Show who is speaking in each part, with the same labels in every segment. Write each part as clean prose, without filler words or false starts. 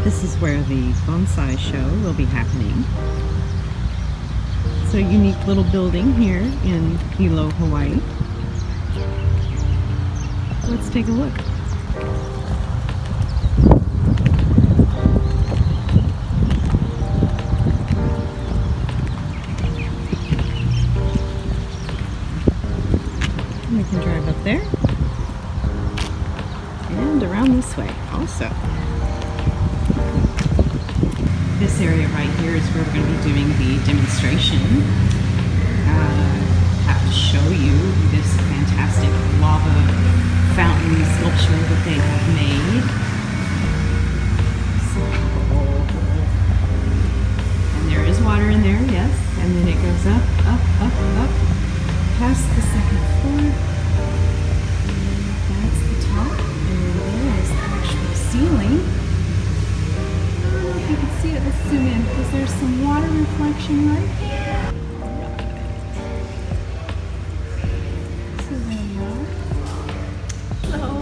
Speaker 1: This is where the Bonsai Show will be happening. It's a unique little building here in Hilo, Hawaii. Let's take a look. We can drive up there and around this way also. This area right here is where we're going to be doing the demonstration. I have to show you this fantastic lava fountain sculpture that they have made. So, and there is water in there, yes, and then it goes up, up, up, up, past the second floor. That's the top, and there is the actual ceiling. You can see it. Let's zoom in because there's some water reflection right here. So there we are. Hello.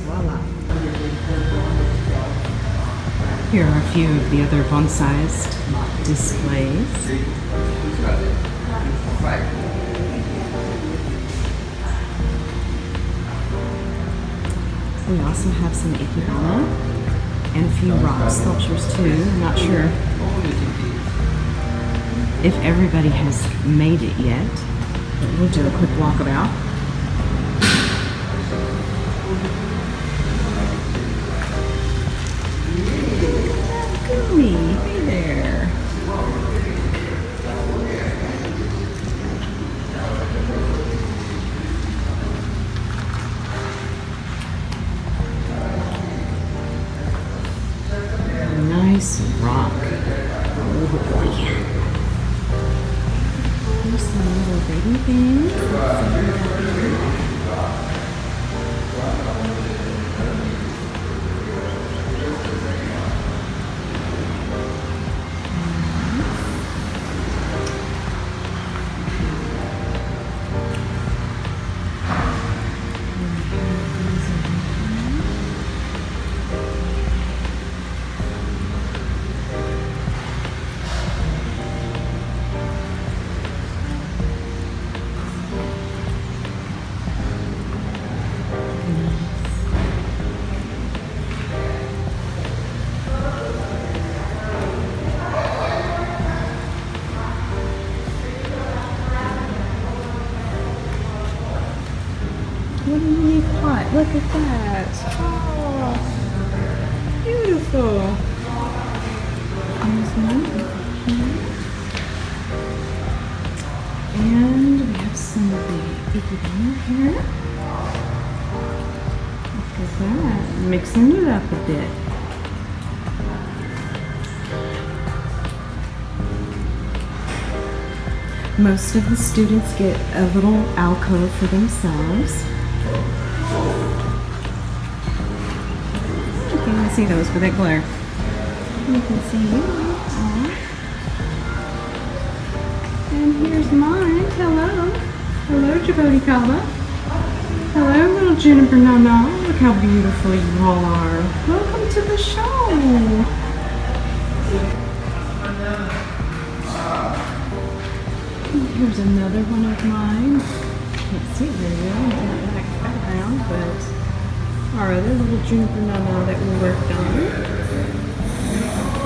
Speaker 1: Voila. Here are a few of the other bonsai displays. We also have some ikebana and a few rock sculptures too. I'm not sure if everybody has made it yet, but we'll do a quick walkabout. Gumi, hey there. Nice rock. Oh boy. Here's some little baby things. What a unique pot. Look at that. Oh, beautiful. And we have some of the ikebana here. Look at that. Mixing it up a bit. Most of the students get a little alcove for themselves. You can see those with that glare. You can see you. And here's mine. Hello. Hello, Djibouti Kaba. Hello, little Juniper Nana. Look how beautiful you all are. Welcome to the show. Here's another one of mine. Can't see it very well in that black background, but our other little Juniper Nana that we worked on.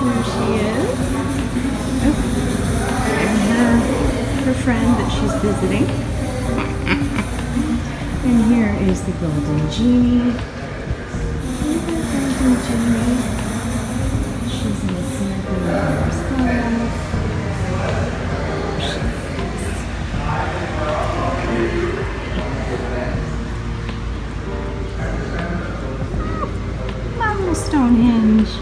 Speaker 1: There she is. Oh, and her friend that she's visiting. And here is the Golden Genie. Golden Genie. She's in the center by herself. Stonehenge.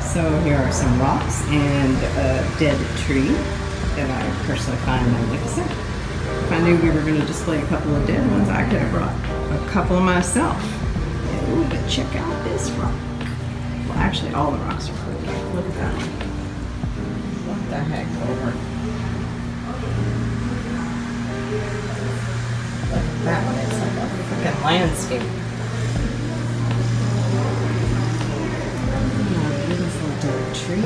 Speaker 1: So here are some rocks and a dead tree that I personally find magnificent. If I knew we were going to display a couple of dead ones, I could have brought a couple myself. Ooh, but check out this rock. Well, actually all the rocks are pretty. Look at that one. the heck over. Look at that one, it's like a freaking landscape. Oh, beautiful dead tree.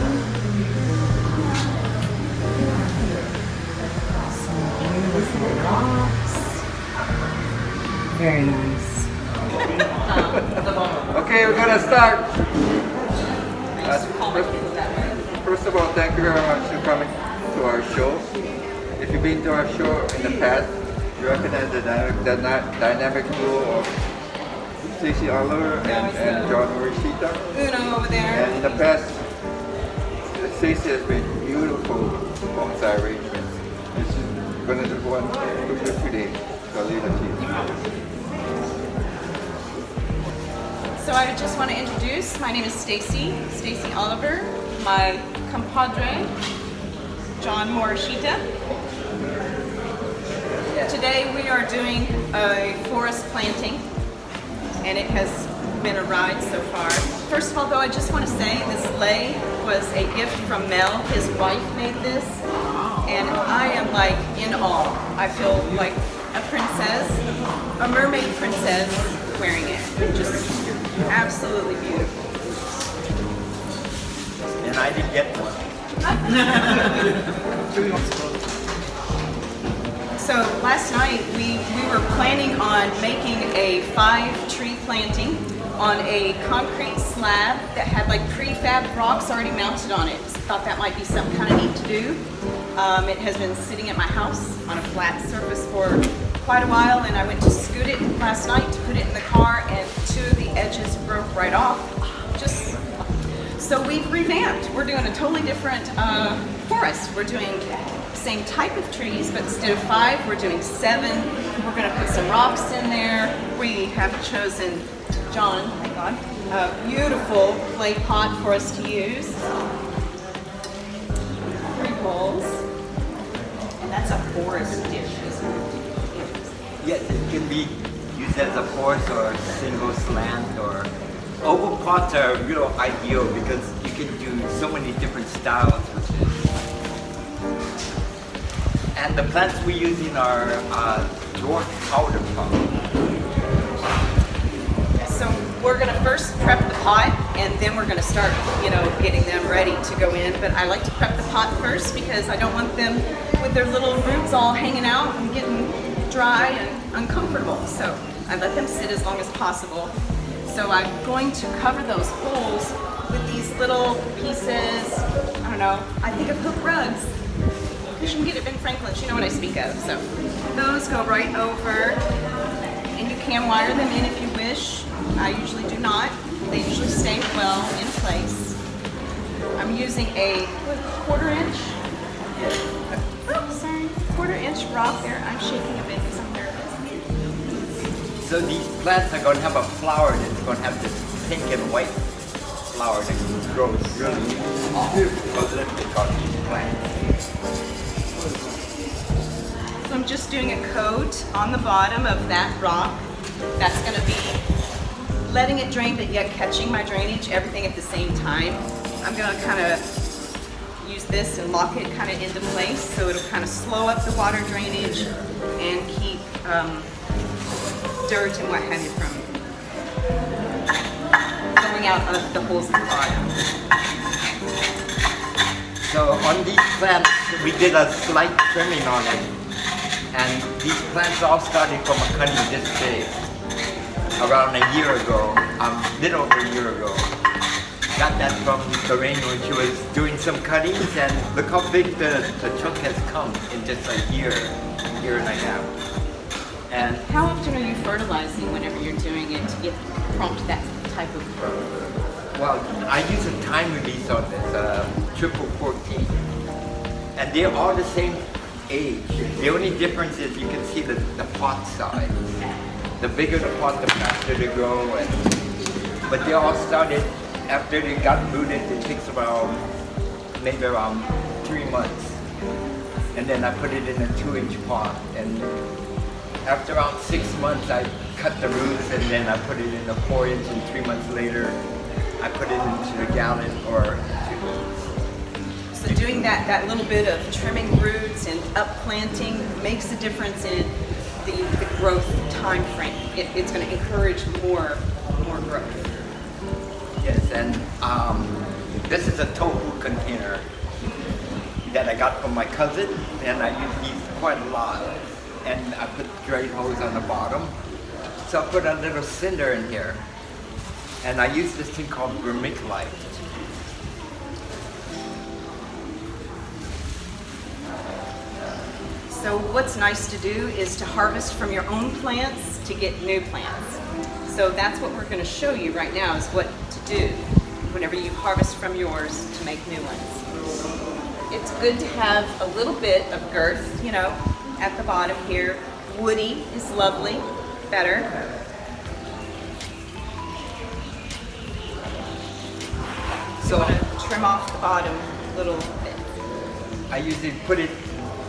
Speaker 1: Some beautiful rocks. Very nice.
Speaker 2: Okay, we're gonna start. First of all, thank you very much for coming to our show. If you've been to our show in the past, you recognize the dynamic duo of Stacey Oliver and Jon Morashita.
Speaker 1: Uno over there.
Speaker 2: And in the past, Stacey has made beautiful bonsai arrangements. This is going to do one for you today. So I'll leave it to you.
Speaker 3: So I just want to introduce, my name is Stacey Oliver, my compadre, Jon Morashita. Today we are doing a forest planting, and it has been a ride so far. First of all, though, I just want to say this lei was a gift from Mel. His wife made this, and I am like in awe. I feel like a princess, a mermaid princess wearing it. Just absolutely beautiful.
Speaker 4: And I didn't get one.
Speaker 3: So last night we were planning on making a 5-tree planting on a concrete slab that had like prefab rocks already mounted on it. Thought that might be something kind of neat to do. It has been sitting at my house on a flat surface for quite a while, and I went to scoot it last night to put it in the car, and 2 of the edges broke right off. So we've revamped. We're doing a totally different forest. We're doing the same type of trees, but instead of 5, we're doing 7. We're going to put some rocks in there. We have chosen, John, thank God, a beautiful clay pot for us to use. 3 bowls. And that's a forest dish, isn't it?
Speaker 4: Yes, it can be used as a forest or a single slant, or oval pots are ideal because you can do so many different styles with it. And the plants we use in our Dwarf Powder Puffs.
Speaker 3: So we're going to first prep the pot, and then we're going to start, getting them ready to go in. But I like to prep the pot first because I don't want them with their little roots all hanging out and getting dry and uncomfortable. So I let them sit as long as possible. So I'm going to cover those holes with these little pieces, I don't know, I think of hook rugs. Because you can get it at Ben Franklin's, you know what I speak of. So those go right over, and you can wire them in if you wish. I usually do not. They usually stay well in place. I'm using a 1/4 inch, sorry, 1/4 inch rock there. I'm shaking a bit because I'm nervous.
Speaker 4: So these plants are going to have a flower that's going to have this pink and white flower that grows really prolific on these plants.
Speaker 3: So I'm just doing a coat on the bottom of that rock. That's going to be letting it drain, but yet catching my drainage, everything at the same time. I'm going to kind of use this and lock it kind of into place, so it'll kind of slow up the water drainage and keep dirt and what have you from going out of the holes at the bottom.
Speaker 4: So on these plants, we did a slight trimming on it. And these plants all started from a cutting this big around a year ago, little over a year ago. Got that from Lorraine when she was doing some cuttings, and look how big the chunk has come in just a year and a half. And
Speaker 3: how often are you fertilizing whenever you're doing it to prompt that type of growth?
Speaker 4: Well, I use a time release on this, triple 14. And they're all the same age. The only difference is you can see the pot size. The bigger the pot, the faster they grow. But they all started, after they got rooted, it takes maybe around 3 months. And then I put it in a 2-inch pot. And after around 6 months, I cut the roots, and then I put it in a 4-inch, and 3 months later, I put it into a gallon or 2
Speaker 3: So doing that little bit of trimming roots and upplanting makes a difference in the growth time frame. It's going to encourage more growth.
Speaker 4: Yes, and this is a tofu container that I got from my cousin, and I use these quite a lot. And I put drain hose on the bottom. So I put a little cinder in here. And I use this thing called Vermiculite.
Speaker 3: So what's nice to do is to harvest from your own plants to get new plants. So that's what we're going to show you right now, is what to do whenever you harvest from yours to make new ones. It's good to have a little bit of girth, you know, at the bottom here. Woody is lovely, better. So I'm going to trim off the bottom a little bit.
Speaker 4: I usually put it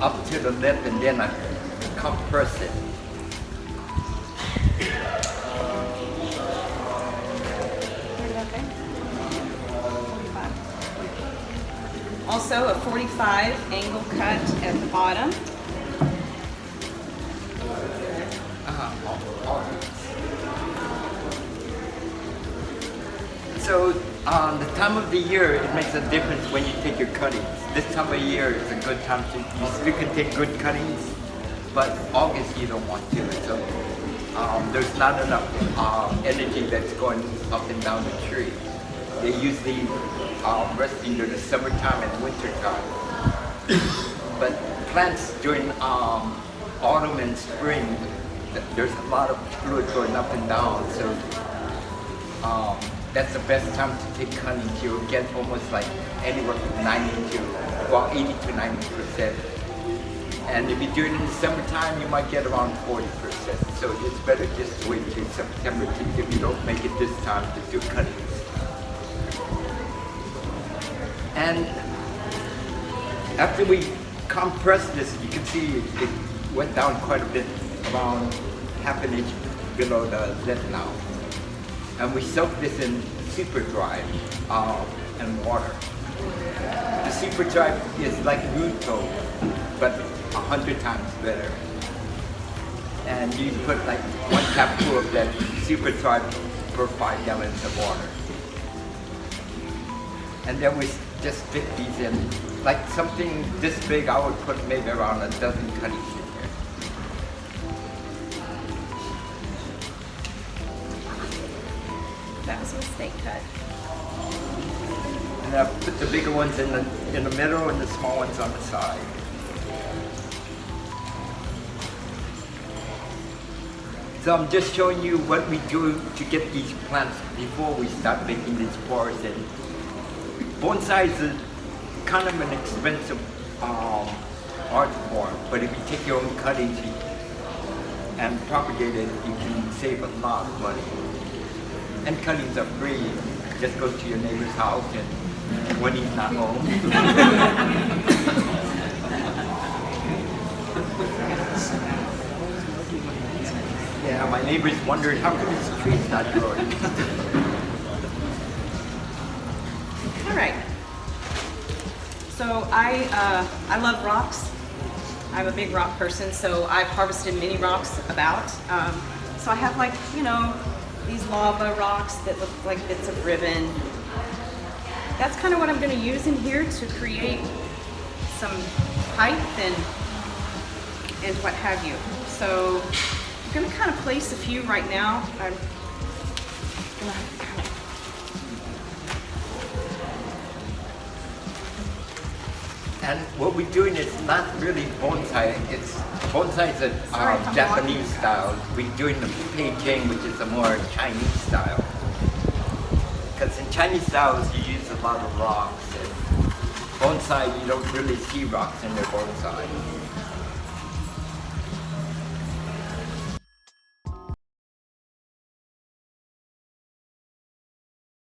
Speaker 4: up to the lip and then I compress it.
Speaker 3: Also a 45 angle cut at the bottom.
Speaker 4: So the time of the year, it makes a difference when you take your cuttings. This time of year is a good time to, you still can take good cuttings, but August you don't want to. So there's not enough energy that's going up and down the tree. They usually resting during the summertime and wintertime. But plants during autumn and spring, there's a lot of fluid going up and down. So that's the best time to take cuttings. You'll get almost like anywhere from 80 to 90%. And if you do it in the summertime, you might get around 40%. So it's better just to wait till September if you don't make it this time to do cuttings. And after we compressed this, you can see it went down quite a bit, around half an inch below the lip now. And we soak this in super dry and water. The super dry is like root toe, but 100 times better. And you put like 1 capful of that super dry per 5 gallons of water. And then we just stick these in. Like something this big, I would put maybe around a dozen cuttings in here.
Speaker 3: That was a mistake cut.
Speaker 4: And I put the bigger ones in the middle and the small ones on the side. So I'm just showing you what we do to get these plants before we start making these pours. And bonsai is kind of an expensive art form, but if you take your own cuttings and propagate it, you can save a lot of money. And cuttings are free. Just go to your neighbor's house and when he's not home. Yeah, my neighbors wondered how come this tree's not growing.
Speaker 3: All right. So I love rocks. I'm a big rock person, so I've harvested many rocks about. So I have like, you know, these lava rocks that look like bits of ribbon. That's kind of what I'm going to use in here to create some height and what have you. So I'm going to kind of place a few right now. I'm going to kind of
Speaker 4: And what we're doing is not really bonsai. Bonsai is a Japanese style. We're doing the Propagation, which is a more Chinese style. Because in Chinese styles, you use a lot of rocks. And bonsai, you don't really see rocks in their bonsai.